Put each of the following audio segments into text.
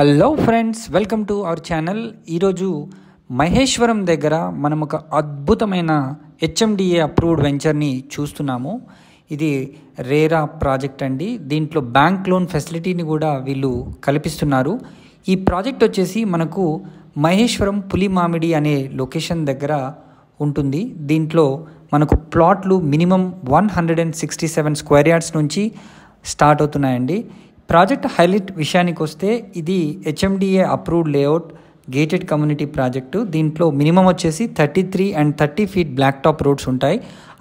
Hello friends, welcome to our channel. ఈరోజు మహేశ్వరం దగ్గర మనం ఒక అద్భుతమైన హెచ్ఎండిఏ అప్రూవ్డ్ వెంచర్ని చూస్తున్నాము. ఇది రేరా ప్రాజెక్ట్ అండి. దీంట్లో బ్యాంక్ లోన్ ఫెసిలిటీని కూడా వీళ్ళు కల్పిస్తున్నారు. ఈ ప్రాజెక్ట్ వచ్చేసి మనకు మహేశ్వరం పులిమామిడి అనే లొకేషన్ దగ్గర ఉంటుంది. దీంట్లో మనకు ప్లాట్లు మినిమం 167 స్క్వేర్ యార్డ్స్ నుంచి స్టార్ట్ అవుతున్నాయండి. ప్రాజెక్ట్ హైలైట్ విషయానికి వస్తే ఇది HMDA approved layout gated community project. దీంట్లో మినిమం వచ్చేసి 33 and 30 feet black top roads ఉంటాయి.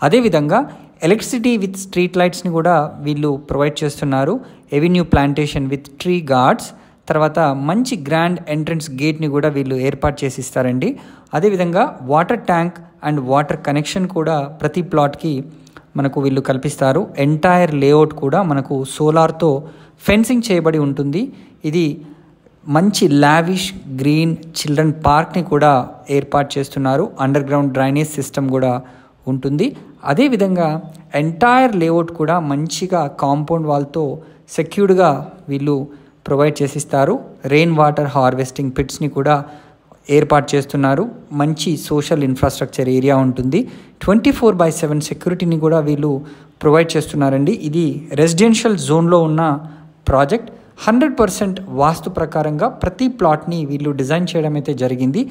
అదేవిధంగా ఎలక్ట్రిసిటీ విత్ స్ట్రీట్ లైట్స్ని కూడా వీళ్ళు ప్రొవైడ్ చేస్తున్నారు. Avenue plantation with tree guards, తర్వాత మంచి గ్రాండ్ ఎంట్రన్స్ గేట్ని కూడా వీళ్ళు ఏర్పాటు చేసి ఇస్తారండి. అదేవిధంగా water tank and water connection కూడా ప్రతి ప్లాట్కి మనకు వీళ్ళు కల్పిస్తారు. ఎంటైర్ లేఅవుట్ కూడా మనకు సోలార్తో ఫెన్సింగ్ చేయబడి ఉంటుంది. ఇది మంచి లావిష్ గ్రీన్ చిల్డ్రన్ పార్క్ని కూడా ఏర్పాటు చేస్తున్నారు. అండర్ గ్రౌండ్ డ్రైనేజ్ సిస్టమ్ కూడా ఉంటుంది. అదేవిధంగా ఎంటైర్ లేఅవుట్ కూడా మంచిగా కాంపౌండ్ వాల్తో సెక్యూర్డ్గా వీళ్ళు ప్రొవైడ్ చేసిస్తారు. రెయిన్ వాటర్ హార్వెస్టింగ్ పిట్స్ని కూడా ఏర్పాటు చేస్తున్నారు. మంచి సోషల్ ఇన్ఫ్రాస్ట్రక్చర్ ఏరియా ఉంటుంది. 24/7 సెక్యూరిటీని కూడా వీళ్ళు ప్రొవైడ్ చేస్తున్నారండి. ఇది రెసిడెన్షియల్ జోన్లో ఉన్న ప్రాజెక్ట్. 100% వాస్తు ప్రకారంగా ప్రతి ప్లాట్ని వీళ్ళు డిజైన్ చేయడం అయితే జరిగింది.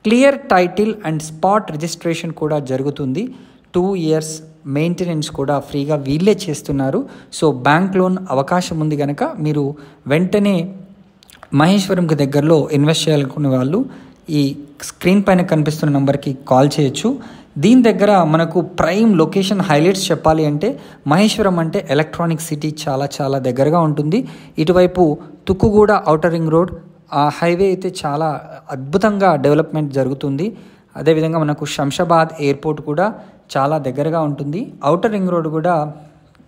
Clear title and spot registration కూడా జరుగుతుంది. 2 years మెయింటెనెన్స్ కూడా ఫ్రీగా వీళ్ళే చేస్తున్నారు. సో బ్యాంక్ లోన్ అవకాశం ఉంది కనుక మీరు వెంటనే మహేశ్వరంకి దగ్గరలో ఇన్వెస్ట్ చేయాలనుకునే వాళ్ళు ఈ స్క్రీన్ పైన కనిపిస్తున్న నెంబర్కి కాల్ చేయొచ్చు. దీని దగ్గర మనకు ప్రైమ్ లొకేషన్ హైలైట్స్ చెప్పాలి అంటే మహేశ్వరం అంటే ఎలక్ట్రానిక్ సిటీ చాలా దగ్గరగా ఉంటుంది. ఇటువైపు తుక్కుగూడ ఔటర్ రింగ్ రోడ్, ఆ హైవే అయితే చాలా అద్భుతంగా డెవలప్మెంట్ జరుగుతుంది. అదేవిధంగా మనకు శంషాబాద్ ఎయిర్పోర్ట్ కూడా చాలా దగ్గరగా ఉంటుంది. ఔటర్ రింగ్ రోడ్ కూడా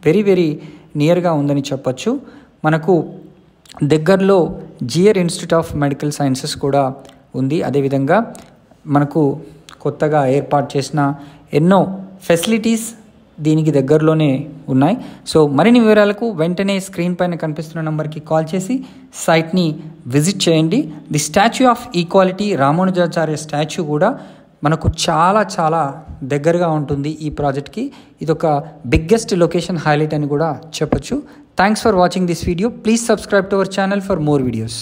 వెరీ నియర్గా ఉందని చెప్పొచ్చు. మనకు దగ్గరలో G R institute of medical sciences కూడా ఉంది. అదేవిధంగా మనకు కొత్తగా ఏర్పాటు చేసిన ఎన్నో ఫెసిలిటీస్ దీనికి దగ్గరలోనే ఉన్నాయి. సో మరిన్ని వివరాలకు వెంటనే స్క్రీన్ పైన కనిపిస్తున్న నెంబర్కి కాల్ చేసి సైట్ని విజిట్ చేయండి. The statue of equality Ramanujacharya statue కూడా మనకు చాలా దగ్గరగా ఉంటుంది ఈ ప్రాజెక్ట్కి. ఇది ఒక బిగ్గెస్ట్ లొకేషన్ హైలైట్ అని కూడా చెప్పొచ్చు. Thanks for watching this video. Please subscribe to our channel for more videos.